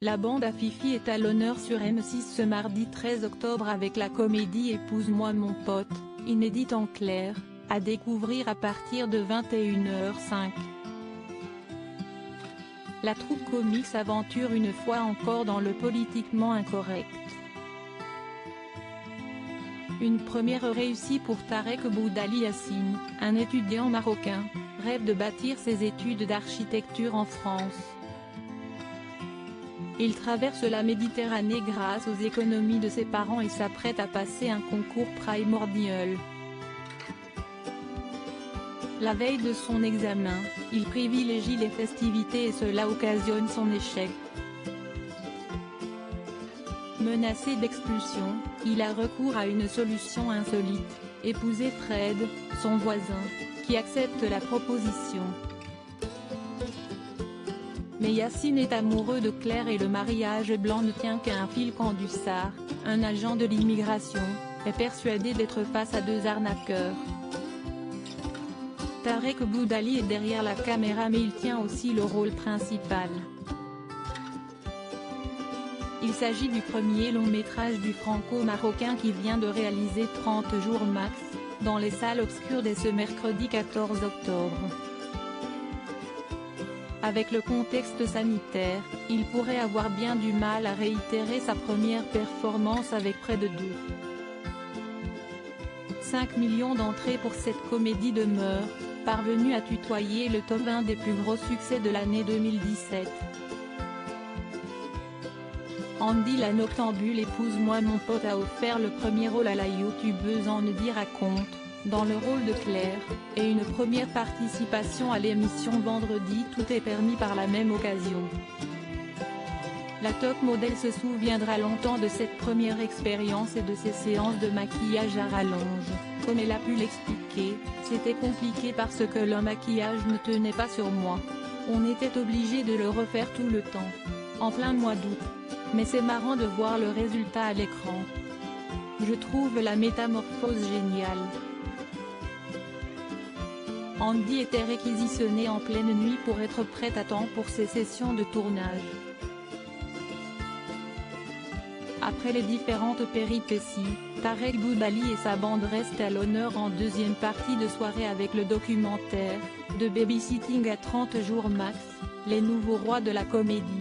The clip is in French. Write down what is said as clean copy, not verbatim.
La bande à Fifi est à l'honneur sur M6 ce mardi 13 octobre avec la comédie Épouse-moi mon pote, inédite en clair, à découvrir à partir de 21h05. La troupe comique s'aventure une fois encore dans le politiquement incorrect. Une première réussie pour Tarek Boudali Yassine, un étudiant marocain, rêve de bâtir ses études d'architecture en France. Il traverse la Méditerranée grâce aux économies de ses parents et s'apprête à passer un concours primordial. La veille de son examen, il privilégie les festivités et cela occasionne son échec. Menacé d'expulsion, il a recours à une solution insolite, épouser Fred, son voisin, qui accepte la proposition. Mais Yassine est amoureux de Claire et le mariage blanc ne tient qu'à un fil quand Dussard, un agent de l'immigration, est persuadé d'être face à deux arnaqueurs. Tarek Boudali est derrière la caméra mais il tient aussi le rôle principal. Il s'agit du premier long métrage du franco-marocain qui vient de réaliser 30 jours max, dans les salles obscures dès ce mercredi 14 octobre. Avec le contexte sanitaire, il pourrait avoir bien du mal à réitérer sa première performance avec près de 2,5 millions d'entrées pour cette comédie demeure, parvenue à tutoyer le top 1 des plus gros succès de l'année 2017. Andy la noctambule Épouse-moi mon pote a offert le premier rôle à la youtubeuse Andy raconte, dans le rôle de Claire, et une première participation à l'émission Vendredi tout est permis par la même occasion. La top modèle se souviendra longtemps de cette première expérience et de ses séances de maquillage à rallonge. Comme elle a pu l'expliquer, c'était compliqué parce que le maquillage ne tenait pas sur moi. On était obligé de le refaire tout le temps. En plein mois d'août. Mais c'est marrant de voir le résultat à l'écran. Je trouve la métamorphose géniale. Andy était réquisitionnée en pleine nuit pour être prête à temps pour ses sessions de tournage. Après les différentes péripéties, Tarek Boudali et sa bande restent à l'honneur en deuxième partie de soirée avec le documentaire, de babysitting à 30 jours max, les nouveaux rois de la comédie.